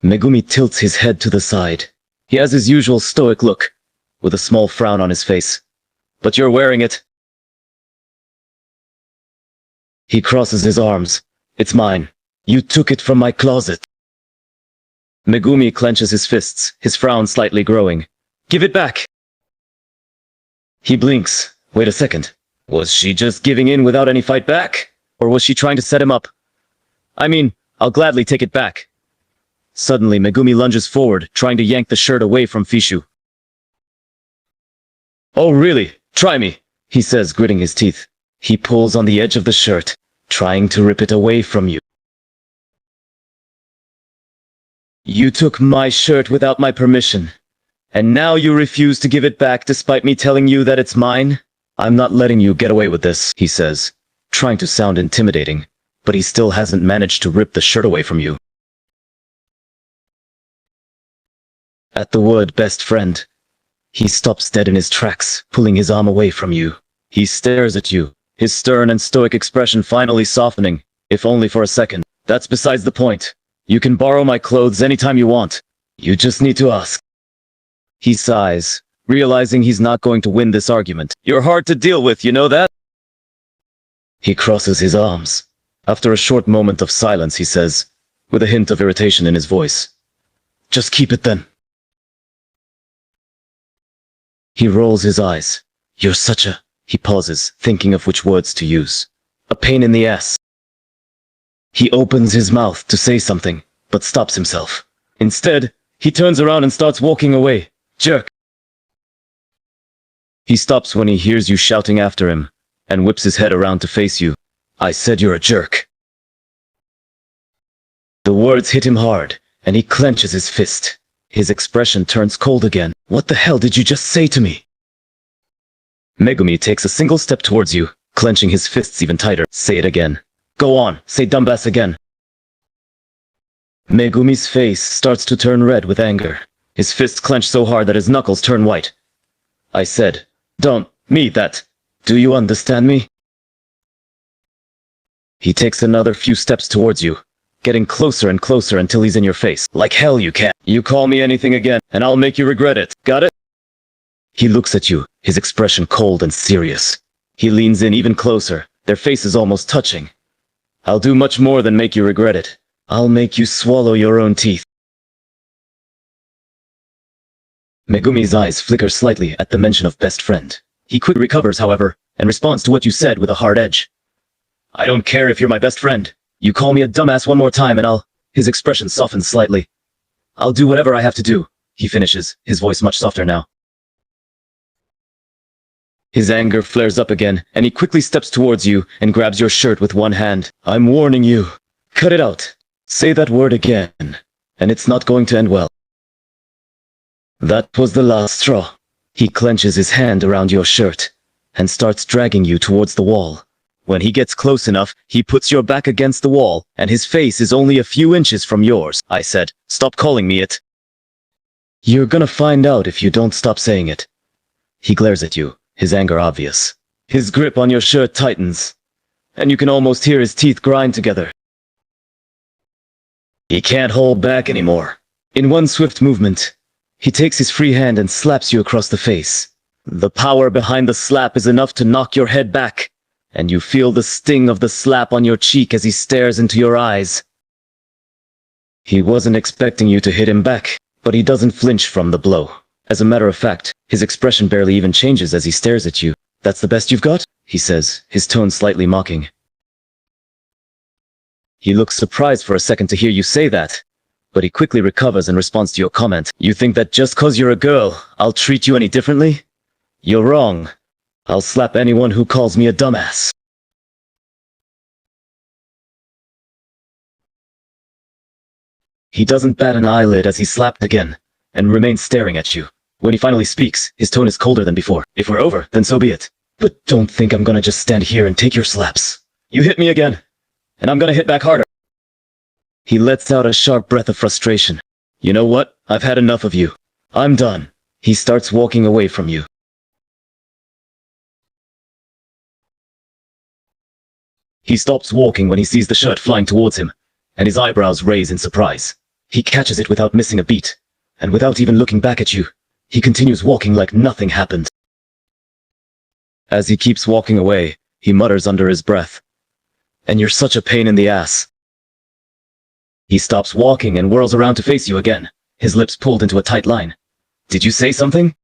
Megumi tilts his head to the side. He has his usual stoic look, with a small frown on his face. But you're wearing it. He crosses his arms. It's mine. You took it from my closet. Megumi clenches his fists, his frown slightly growing. Give it back! He blinks. Wait a second. Was she just giving in without any fight back? Or was she trying to set him up? I mean, I'll gladly take it back. Suddenly, Megumi lunges forward, trying to yank the shirt away from Fishu. Oh really? Try me, he says, gritting his teeth. He pulls on the edge of the shirt, trying to rip it away from you. You took my shirt without my permission, and now you refuse to give it back despite me telling you that it's mine? I'm not letting you get away with this, he says, trying to sound intimidating, but he still hasn't managed to rip the shirt away from you. At the word best friend, he stops dead in his tracks, pulling his arm away from you. He stares at you, his stern and stoic expression finally softening, if only for a second. That's besides the point. You can borrow my clothes anytime you want. You just need to ask. He sighs, realizing he's not going to win this argument. You're hard to deal with, you know that? He crosses his arms. After a short moment of silence, he says, with a hint of irritation in his voice, just keep it then. He rolls his eyes. You're such a... He pauses, thinking of which words to use. A pain in the ass. He opens his mouth to say something, but stops himself. Instead, he turns around and starts walking away. Jerk. He stops when he hears you shouting after him, and whips his head around to face you. I said you're a jerk. The words hit him hard, and he clenches his fist. His expression turns cold again. What the hell did you just say to me? Megumi takes a single step towards you, clenching his fists even tighter. Say it again. Go on, say dumbass again. Megumi's face starts to turn red with anger. His fists clench so hard that his knuckles turn white. I said, don't me that. Do you understand me? He takes another few steps towards you, getting closer and closer until he's in your face. Like hell you can. You call me anything again, and I'll make you regret it. Got it? He looks at you, his expression cold and serious. He leans in even closer, their faces almost touching. I'll do much more than make you regret it. I'll make you swallow your own teeth. Megumi's eyes flicker slightly at the mention of best friend. He quickly recovers, however, and responds to what you said with a hard edge. I don't care if you're my best friend. You call me a dumbass one more time and I'll... His expression softens slightly. I'll do whatever I have to do, he finishes, his voice much softer now. His anger flares up again, and he quickly steps towards you and grabs your shirt with one hand. I'm warning you. Cut it out. Say that word again, and it's not going to end well. That was the last straw. He clenches his hand around your shirt and starts dragging you towards the wall. When he gets close enough, he puts your back against the wall, and his face is only a few inches from yours. I said, stop calling me it. You're gonna find out if you don't stop saying it. He glares at you, his anger obvious. His grip on your shirt tightens, and you can almost hear his teeth grind together. He can't hold back anymore. In one swift movement, he takes his free hand and slaps you across the face. The power behind the slap is enough to knock your head back, and you feel the sting of the slap on your cheek as he stares into your eyes. He wasn't expecting you to hit him back, but he doesn't flinch from the blow. As a matter of fact, his expression barely even changes as he stares at you. That's the best you've got? He says, his tone slightly mocking. He looks surprised for a second to hear you say that, but he quickly recovers and responds to your comment. You think that just 'cause you're a girl, I'll treat you any differently? You're wrong. I'll slap anyone who calls me a dumbass. He doesn't bat an eyelid as he's slapped again, and remains staring at you. When he finally speaks, his tone is colder than before. If we're over, then so be it. But don't think I'm gonna just stand here and take your slaps. You hit me again, and I'm gonna hit back harder. He lets out a sharp breath of frustration. You know what? I've had enough of you. I'm done. He starts walking away from you. He stops walking when he sees the shirt flying towards him, and his eyebrows raise in surprise. He catches it without missing a beat, and without even looking back at you, he continues walking like nothing happened. As he keeps walking away, he mutters under his breath, "And you're such a pain in the ass." He stops walking and whirls around to face you again, his lips pulled into a tight line. "Did you say something?"